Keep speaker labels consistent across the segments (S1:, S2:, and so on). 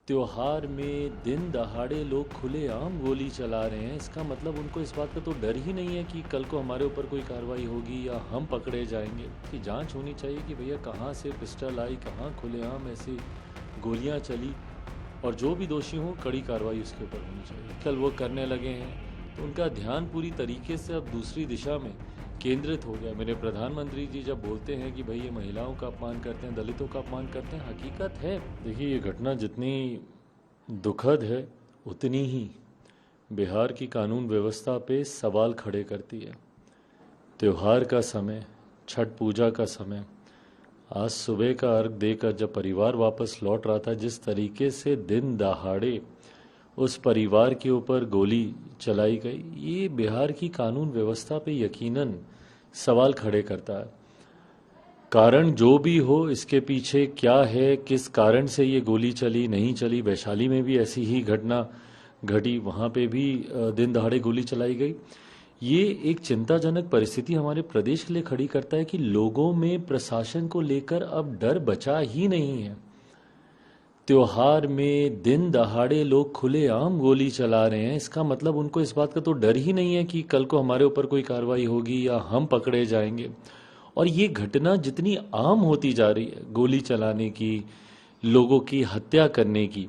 S1: त्योहार में दिन दहाड़े लोग खुलेआम गोली चला रहे हैं। इसका मतलब उनको इस बात का तो डर ही नहीं है कि कल को हमारे ऊपर कोई कार्रवाई होगी या हम पकड़े जाएंगे। कि जांच होनी चाहिए कि भैया कहाँ से पिस्टल आई, कहाँ खुलेआम ऐसी गोलियां चली, और जो भी दोषी हों कड़ी कार्रवाई उसके ऊपर होनी चाहिए। कल वो करने लगे हैं तो उनका ध्यान पूरी तरीके से अब दूसरी दिशा में केंद्रित हो गया। मेरे प्रधानमंत्री जी जब बोलते हैं कि भाई ये महिलाओं का अपमान करते हैं, दलितों का अपमान करते हैं, हकीकत है। देखिए, ये घटना जितनी दुखद है उतनी ही बिहार की कानून व्यवस्था पे सवाल खड़े करती है। त्योहार का समय, छठ पूजा का समय, आज सुबह का अर्घ देकर जब परिवार वापस लौट रहा था, जिस तरीके से दिन दहाड़े उस परिवार के ऊपर गोली चलाई गई, ये बिहार की कानून व्यवस्था पे यकीनन सवाल खड़े करता है। कारण जो भी हो, इसके पीछे क्या है, किस कारण से ये गोली चली, नहीं चली। वैशाली में भी ऐसी ही घटना घटी, वहाँ पे भी दिन दहाड़े गोली चलाई गई। ये एक चिंताजनक परिस्थिति हमारे प्रदेश के लिए खड़ी करता है कि लोगों में प्रशासन को लेकर अब डर बचा ही नहीं है। त्योहार में दिन दहाड़े लोग खुलेआम गोली चला रहे हैं। इसका मतलब उनको इस बात का तो डर ही नहीं है कि कल को हमारे ऊपर कोई कार्रवाई होगी या हम पकड़े जाएंगे। और ये घटना जितनी आम होती जा रही है, गोली चलाने की, लोगों की हत्या करने की,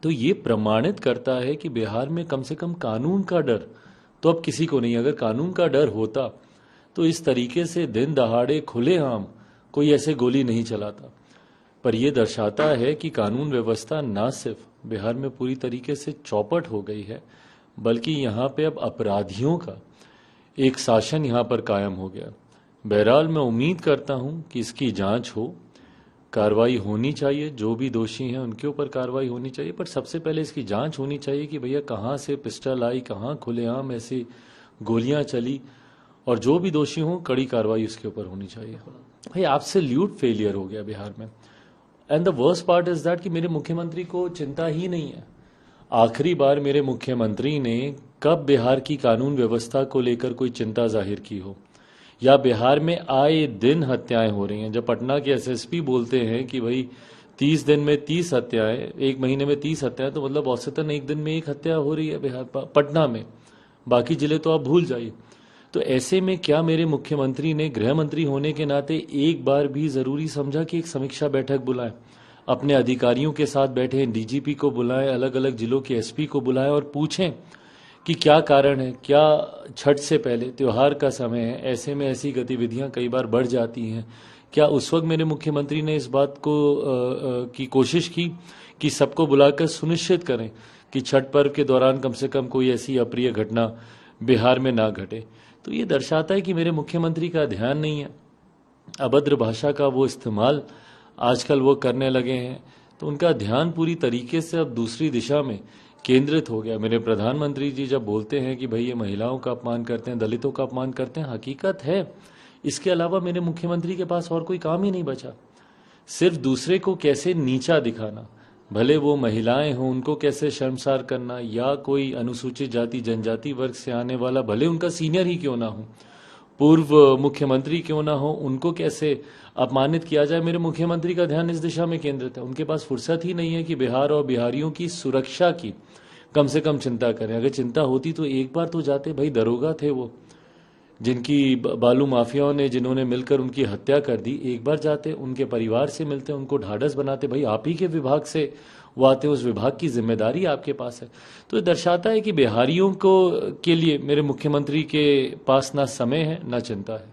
S1: तो ये प्रमाणित करता है कि बिहार में कम से कम कानून का डर तो अब किसी को नहीं। अगर कानून का डर होता तो इस तरीके से दिन दहाड़े खुलेआम कोई ऐसे गोली नहीं चलाता। पर यह दर्शाता है कि कानून व्यवस्था ना सिर्फ बिहार में पूरी तरीके से चौपट हो गई है, बल्कि यहाँ पे अब अपराधियों का एक शासन यहाँ पर कायम हो गया। बहरहाल मैं उम्मीद करता हूँ कि इसकी जांच हो, कार्रवाई होनी चाहिए, जो भी दोषी हैं उनके ऊपर कार्रवाई होनी चाहिए। पर सबसे पहले इसकी जांच होनी चाहिए कि भैया कहाँ से पिस्टल आई, कहाँ खुलेआम ऐसी गोलियां चली, और जो भी दोषी हों कड़ी कार्रवाई उसके ऊपर होनी चाहिए। भाई, एब्सोल्यूट फेलियर हो गया बिहार में। And the worst part is that कि मेरे मुख्यमंत्री को चिंता ही नहीं है। आखिरी बार मेरे मुख्यमंत्री ने कब बिहार की कानून व्यवस्था को लेकर कोई चिंता जाहिर की हो, या बिहार में आए दिन हत्याएं हो रही हैं। जब पटना के एसएसपी बोलते हैं कि भाई 30 दिन में 30 हत्याएं, एक महीने में 30 हत्याएं, तो मतलब औसतन एक दिन में एक हत्या हो रही है बिहार पटना में। बाकी जिले तो आप भूल जाइए। तो ऐसे में क्या मेरे मुख्यमंत्री ने गृह मंत्री होने के नाते एक बार भी जरूरी समझा कि एक समीक्षा बैठक बुलाएं, अपने अधिकारियों के साथ बैठे, डीजीपी को बुलाएं, अलग अलग जिलों के एसपी को बुलाएं और पूछें कि क्या कारण है। क्या छठ से पहले त्योहार का समय है, ऐसे में ऐसी गतिविधियां कई बार बढ़ जाती हैं। क्या उस वक्त मेरे मुख्यमंत्री ने इस बात को की कोशिश की कि सबको बुलाकर सुनिश्चित करें कि छठ पर्व के दौरान कम से कम कोई ऐसी अप्रिय घटना बिहार में ना घटे। तो ये दर्शाता है कि मेरे मुख्यमंत्री का ध्यान नहीं है। अभद्र भाषा का वो इस्तेमाल आजकल वो करने लगे हैं, तो उनका ध्यान पूरी तरीके से अब दूसरी दिशा में केंद्रित हो गया। मेरे प्रधानमंत्री जी जब बोलते हैं कि भाई ये महिलाओं का अपमान करते हैं, दलितों का अपमान करते हैं, हकीकत है। इसके अलावा मेरे मुख्यमंत्री के पास और कोई काम ही नहीं बचा। सिर्फ दूसरे को कैसे नीचा दिखाना, भले वो महिलाएं हों उनको कैसे शर्मसार करना, या कोई अनुसूचित जाति जनजाति वर्ग से आने वाला, भले उनका सीनियर ही क्यों ना हो, पूर्व मुख्यमंत्री क्यों ना हो, उनको कैसे अपमानित किया जाए। मेरे मुख्यमंत्री का ध्यान इस दिशा में केंद्रित है। उनके पास फुर्सत ही नहीं है कि बिहार और बिहारियों की सुरक्षा की कम से कम चिंता करें। अगर चिंता होती तो एक बार तो जाते। भाई, दरोगा थे वो, जिनकी बालू माफियाओं ने, जिन्होंने मिलकर उनकी हत्या कर दी, एक बार जाते, उनके परिवार से मिलते, उनको ढाढ़स बनाते। भाई, आप ही के विभाग से वो आते, उस विभाग की जिम्मेदारी आपके पास है। तो ये दर्शाता है कि बिहारियों को के लिए मेरे मुख्यमंत्री के पास ना समय है ना चिंता है।